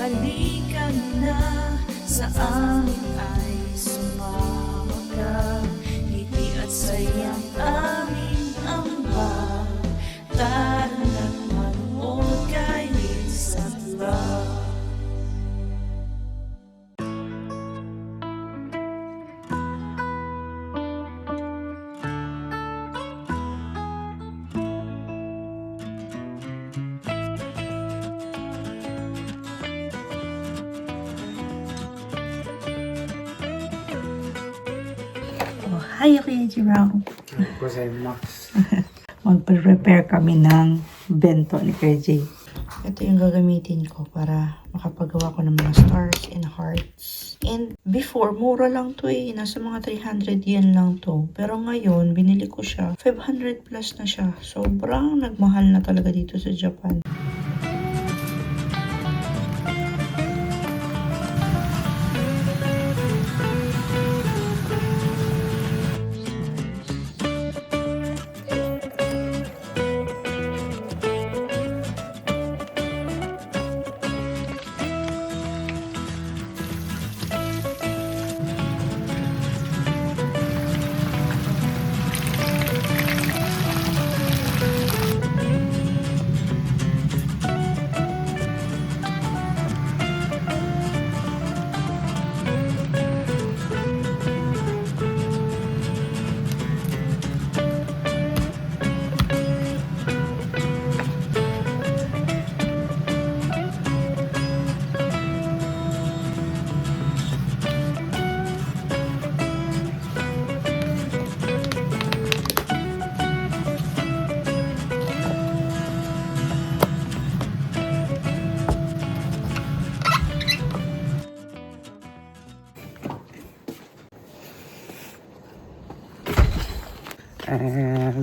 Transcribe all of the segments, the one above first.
Halika na sa amin ay sumama ka. Ngiti at sayang aming ambag. Tara na't manood kay Isang Love. Hi, Kuya Jerome. Mag-prepare kami ng bento ni Kuya J. Ito yung gagamitin ko para makapagawa ko ng mga stars and hearts. And before, mura lang to eh. Nasa mga 300 yen lang to. Pero ngayon, binili ko siya. 500 plus na siya. Sobrang nagmahal na talaga dito sa Japan.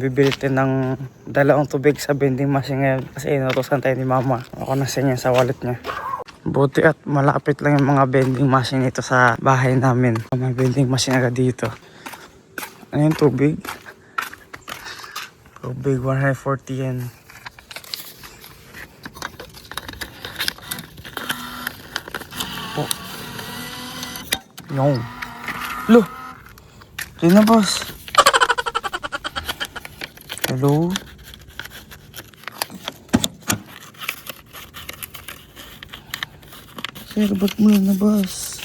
Bibili tayo ng dalawang tubig sa vending machine ngayon kasi inutusan tayo ni mama. Ako na sa niya sa wallet niya. Buti at malapit lang yung mga vending machine ito sa bahay namin. May vending machine agad dito. Ano yung tubig? Tubig 140 yen. Oh. Yung. Lo. Yun na boss. Hello? Sir, ba't mo na boss?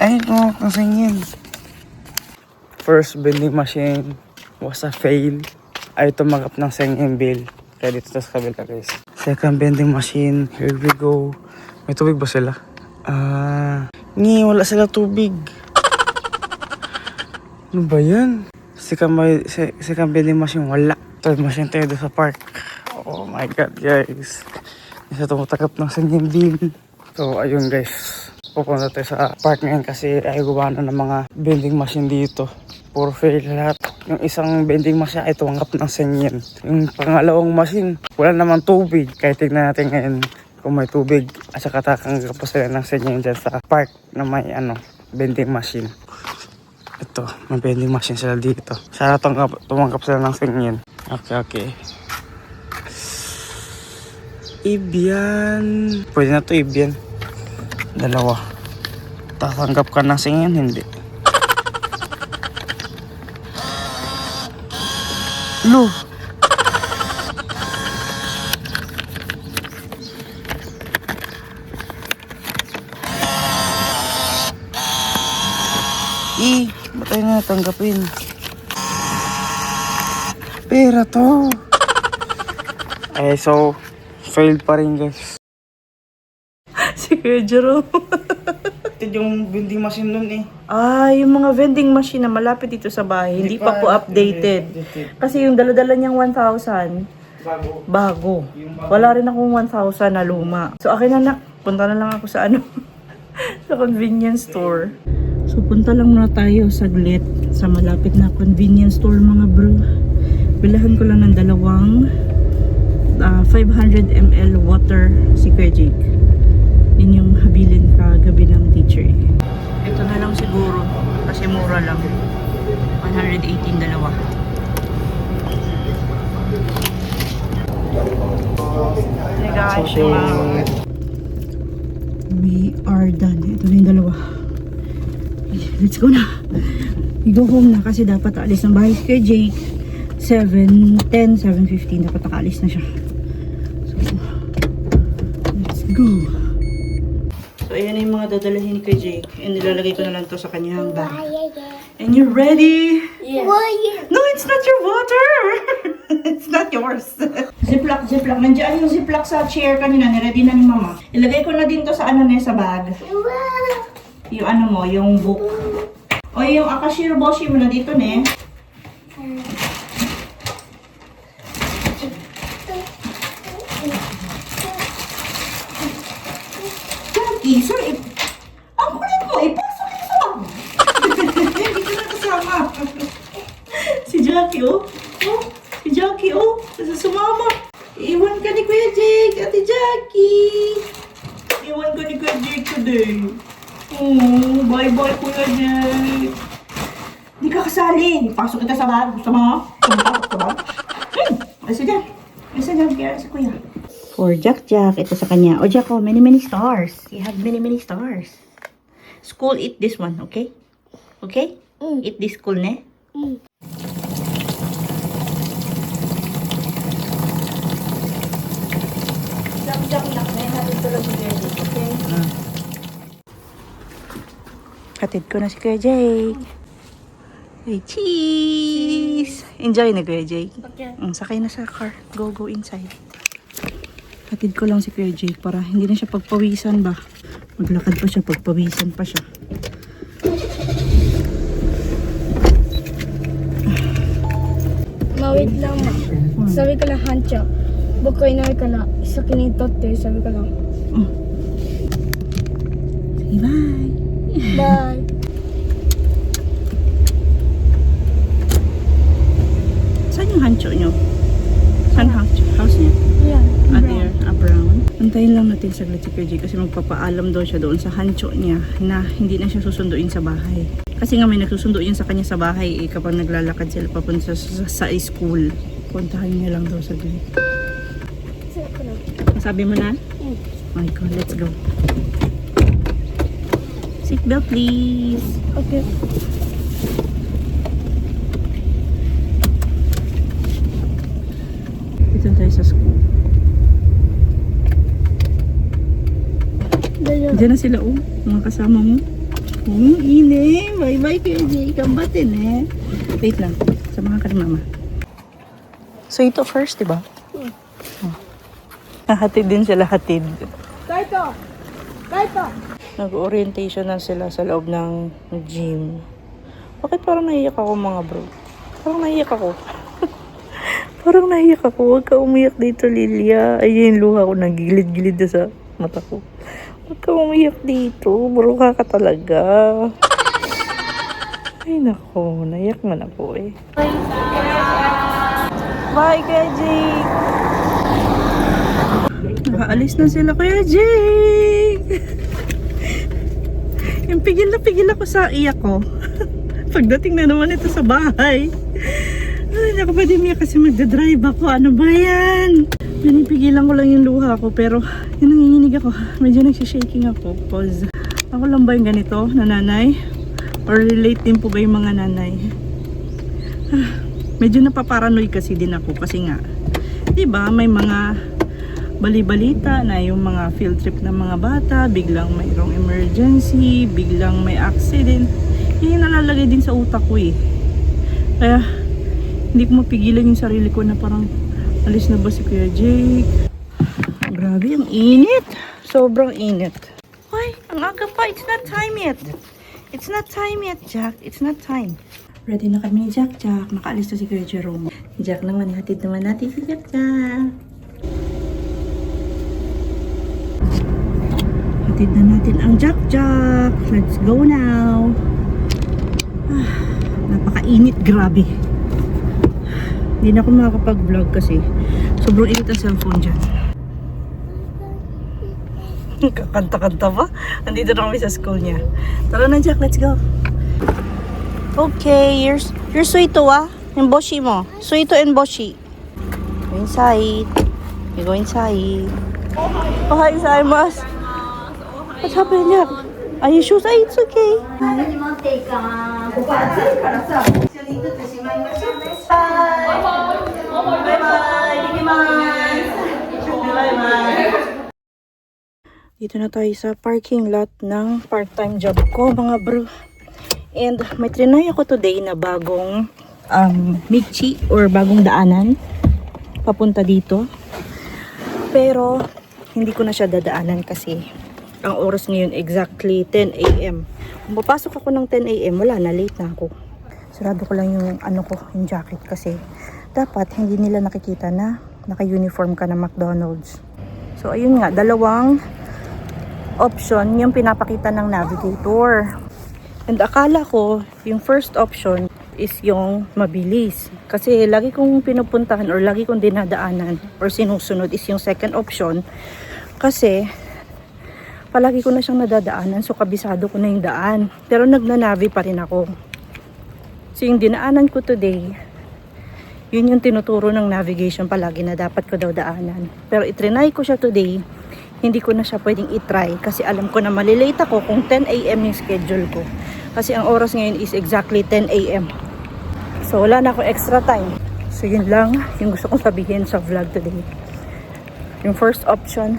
Ay, ito kasingin. First vending machine was a fail. Ay tumanggap ng singing bill. Kaya dito sa kabila guys. Second vending machine. Here we go. May tubig ba sila? Wala sila tubig. Ano ba yan? Second vending machine, wala. Third machine tayo doon sa park. Oh my god guys. Isa tumatagap ng singing bill. So ayun guys. Pupunta tayo sa park ngayon kasi ay gawa na ng mga vending machine dito. Puro fail lahat. Yung isang vending machine ay tumanggap ng singing. Yung pangalawang machine, wala naman tubig. Kaya tignan natin ngayon kung may tubig. At saka tatanggap pa sila ng singing dyan sa park na may vending machine. Ito, may vending machine sila dito. Sana tumanggap sila ng singin. Okay. Ibian. Pwede na to Ibian. Dalawa. Tatanggap ka ng singin? Hindi. Lo. Ba't tayo na natanggapin? Pera to. So, failed pa rin guys. Si Kuya Jerome. Ito yung vending machine nun eh. Yung mga vending machine na malapit dito sa bahay, hindi pa po updated. Kasi yung dala-dala niyang 1,000, bago. Wala rin akong 1,000 na luma. So akin na punta na lang ako sa sa convenience store. So punta lang muna tayo saglit sa malapit na convenience store mga bro. Bilahan ko lang ng dalawang 500 ml water si Kuya Jake. Yun yung habilin kagabi ng teacher. Ito na lang siguro kasi mura lang. 118 dalawa. Teka gosh. Wow. We are done. Ito na yung dalawa. Let's go na. We go home na kasi dapat alis ng bahay kay Jake. 7:10, 7:15 dapat nakaalis na siya. So, let's go. So, ayan na yung mga dadalahin kay Jake. And nilalagay ko na lang to sa kanyang bag. And you ready? Yes. No, it's not your water! It's not yours. Ziplock. Nandiyan yung ziplock sa chair kanina. Niready na ni Mama. Ilagay ko na din to sa sa bag. Yung mo, yung book. O yung Akashiro Boshi mo na dito, ne? Jackie, sorry. Ang kulit mo, ipasok ito. Hindi ko na kasama. Si Jackie, oh. Si Jackie, oh. Sumama. Iwan ka ni Kuya Jake, Ate Jackie. Iwan ka ni Kuya Jake today. Oh, bye-bye Kuya Jake. Hindi ka kasali. Ipasok kita sa bag. Gusto mo? Gusto mo? Asa dyan. Kaya sa Kuya. For Jack, ito sa kanya. O Jack, oh, many stars. You have many stars. School, eat this one, okay? Okay? Eat this school, ne? Jack, hatid ko lang si Kuya Jake, okay? Hatid ko na si Kuya Jake. Hey, cheese! Enjoy na Kuya Jake. Okay. Sakay na sa car. Go inside. Hatid ko lang si Kuya Jake para hindi na siya pagpawisan ba. Maglakad pa siya, pagpawisan pa siya. Mawit lang ma. Sabi ko lang hancha. Bukoy na ka na. Isa kinitot eh. Sabi ko lang. Sige, bye! Bye. Saan yung hancho nyo? Saan house niya? Yan. There, brown. Antayin lang natin saglit si Kuya Jake kasi magpapaalam daw siya doon sa hancho niya na hindi na siya susunduin sa bahay. Kasi nga may nagsusundo yun sa kanya sa bahay kapag naglalakad sila papunta sa school. Puntahan niya lang daw saglit. Sabi ko lang. Sabi mo na? Oh my God, let's go. Seatbelt please. Okay. Dito tayo sa school. Diyan na sila, oh. Mga kasama mo. Ine. Bye-bye Kuya Jake. Kambatin, eh. Wait lang. Samahan ka ni Mama. So, ito first, diba? Hatid din sila, hatid. Kaito! Nag-orientation na sila sa loob ng gym. Bakit parang naiyak ako, mga bro? Parang naiyak ako. Huwag ka umiyak dito, Lilia. Ay, yung luha ko nagilid-gilid na sa mata ko. Huwag ka umiyak dito. Buruka ka talaga. Ay, nako. Naiyak man ako eh. Bye, Kuya Jake. Nakaalis na sila, Kuya Jake. Yung pigil na pigil ako sa iyak ko. Pagdating na naman ito sa bahay. Ay, hindi ako pwede umiyak kasi magdadrive ako. Ano ba yan? Pinipigilan ko lang yung luha ko pero yung nanginginig ako. Medyo nagsishaking ako because ako lang ba yung ganito na nanay? Or relate din po ba yung mga nanay? Medyo napaparanoid kasi din ako kasi nga, diba may mga bali-balita na yung mga field trip ng mga bata, biglang mayroong emergency, biglang may accident. Yung nalalagay din sa utak ko eh. Kaya hindi ko mapigilan yung sarili ko na parang alis na ba si Kuya Jake? Grabe, ang init. Sobrang init. Ay, ang aga pa. It's not time yet. It's not time yet, Jack. It's not time. Ready na kami ni Jack. Nakaalis na si Kuya Jerome. Jack naman, hatid naman natin si Jack. Hatid na natin ang Jack. Let's go now. Napakainit, grabe. Hindi na ako makakapag-vlog kasi sobrang init ang cellphone dyan. Kakanta-kanta pa. Andito na kami sa school niya. Tara na, Jack. Let's go. Okay. You're Suito, ah. Yung Boshi mo. Suito and Boshi. Go inside. You go inside. Ohai gozaimasu. What's happening, Jack? Are you sure? It's okay. Dito na tayo sa parking lot ng part-time job ko, mga bro. And may trinay ako today na bagong Michi or bagong daanan papunta dito. Pero hindi ko na siya dadaanan kasi ang oras ngayon exactly 10 a.m. Kung papasok ako ng 10 a.m. wala na, late na ako. Sarado ko lang yung yung jacket kasi dapat hindi nila nakikita na naka-uniform ka ng McDonald's. So ayun nga, dalawang option yung pinapakita ng navigator. And akala ko yung first option is yung mabilis. Kasi lagi kong pinupuntahan or lagi kong dinadaanan or sinusunod is yung second option. Kasi palagi ko na siyang nadadaanan, so kabisado ko na yung daan. Pero nagnanavi pa rin ako. So yung dinaanan ko today, yun yung tinuturo ng navigation palagi na dapat ko daw daanan. Pero itrinay ko siya today, hindi ko na siya pwedeng itry kasi alam ko na malilate ako kung 10 a.m. yung schedule ko. Kasi ang oras ngayon is exactly 10 a.m. So wala na ako extra time. So yun lang yung gusto kong sabihin sa vlog today. Yung first option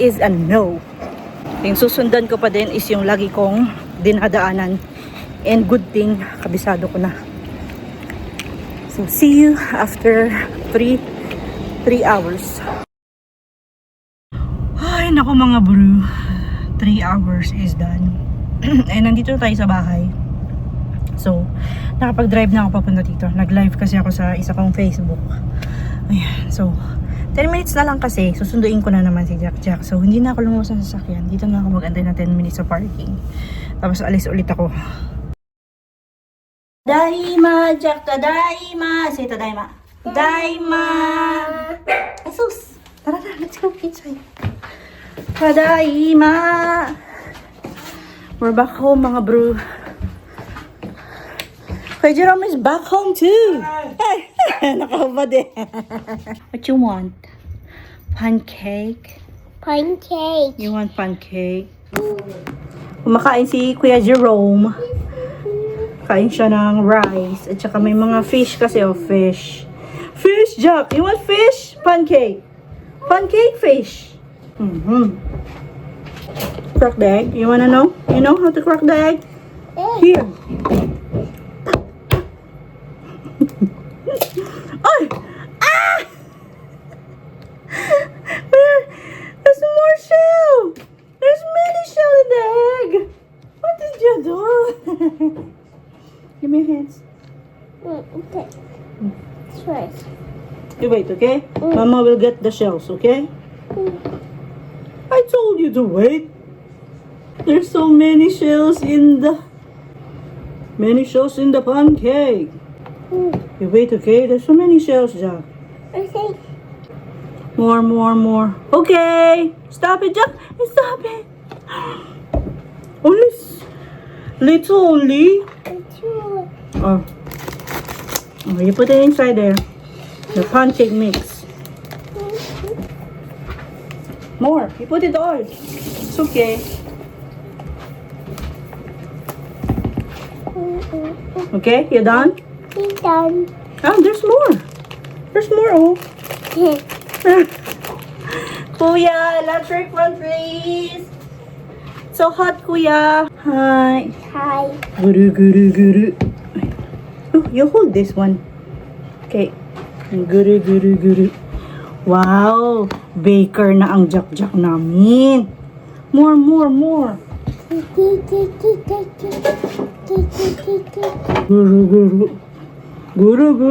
is a no. Yung susundan ko pa din is yung lagi kong dinadaanan. And good thing, kabisado ko na. So see you after 3 hours. Ay, naku mga bro. 3 hours is done. And nandito tayo sa bahay. So, nakapag-drive na ako papunta dito. Nag-live kasi ako sa isa kong Facebook. Ayan, so 10 minutes na lang kasi, susunduin ko na naman si Jack. So, hindi na ako lumabas ng sasakyan. Dito na ako mag-antay na 10 minutes sa parking. Tapos, alis ulit ako. Tadaima, Jack, tadaima. Say tadaima. Tadaima. Jesus. Tara na, let's go inside. Tadaima. We're back home, mga bro. Kuya Jerome is back home too. Hey, nakahubad eh. What you want? Pancake? Pancake. You want pancake? Kumakain si Kuya Jerome. Kain siya ng rice. At saka may mga fish kasi, oh, fish. Fish, Jack! You want fish? Pancake. Pancake fish. Crack the egg. You wanna know? You know how to crack the egg? Here. Ay! Ah! There's more shell! There's many shell in the egg! What did you do? Give me your hands. Okay. First. You wait, okay? Mama will get the shells, okay? I told you to wait. There's so many shells in the pancake. You wait, okay? There's so many shells, Jack. Okay. More. Okay. Stop it, Jack. Stop it. Only little only. Two. Oh, you put it inside there. The pancake mix. More. You put it all. It's okay. Okay, you done? He's done. Oh, there's more. There's more, oh. Kuya, electric one, please. So hot, Kuya. Hi. Hi. Guru. Oh, you hold this one. Okay. Guru. Wow. Baker na ang Jack namin. More. Guru.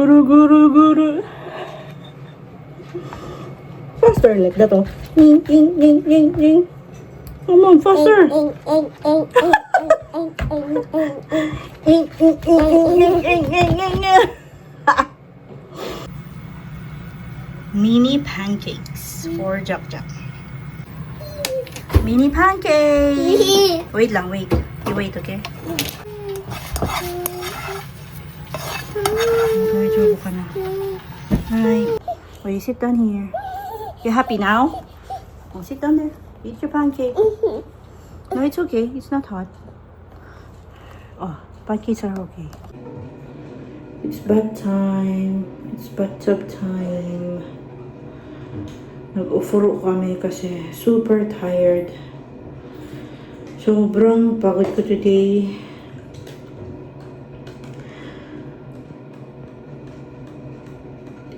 Faster like that, oh. Ning. Come on, faster. Mini pancakes for Jack. Mini pancake. Wait. You wait, okay? Medyo ka na. Hi. Will you sit down here? You happy now? Oh, sit down there. Eat your pancake. No, it's okay. It's not hot. Oh, pancakes are okay. It's bedtime. It's bathtub time. Nag-ufuro kami kasi super tired. Sobrang pagod ko today.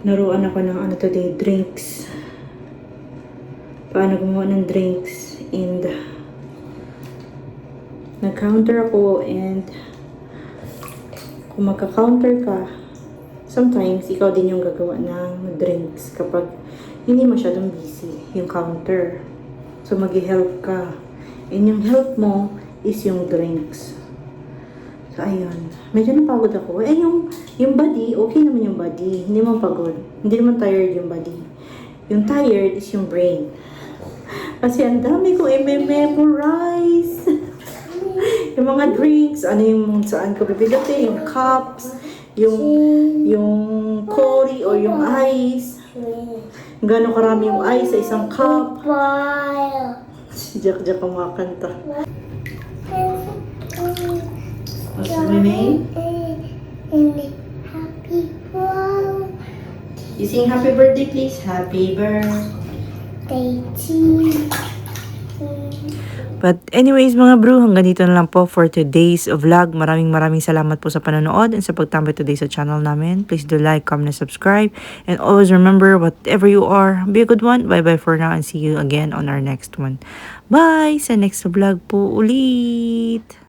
Naruan ako ng today, drinks. Paano gumawa ng drinks. And nag-counter ako, and kung magka-counter ka, sometimes ikaw din yung gagawa ng drinks kapag hindi masyadong busy yung counter. So mag-help ka. And yung help mo is yung drinks. So ayun, medyo napagod ako. Yung body, okay naman yung body. Hindi man pagod. Hindi naman tired yung body. Yung tired is yung brain. Kasi ang dami ko i-memorize. Yung mga drinks, ano yung saan ko bibilutin, yung cups, yung cory or yung ice. Gano'ng karami yung ice sa isang cup. Si Jack kumakanta. What's the name? Happy birthday You sing happy birthday, please. Happy birthday. to But anyways mga bro, hanggang dito na lang po for today's vlog. Maraming salamat po sa panonood and sa pagtambay today sa channel namin. Please do like, comment, and subscribe. And always remember, whatever you are, be a good one. Bye-bye for now and see you again on our next one. Bye! Sa next vlog po ulit!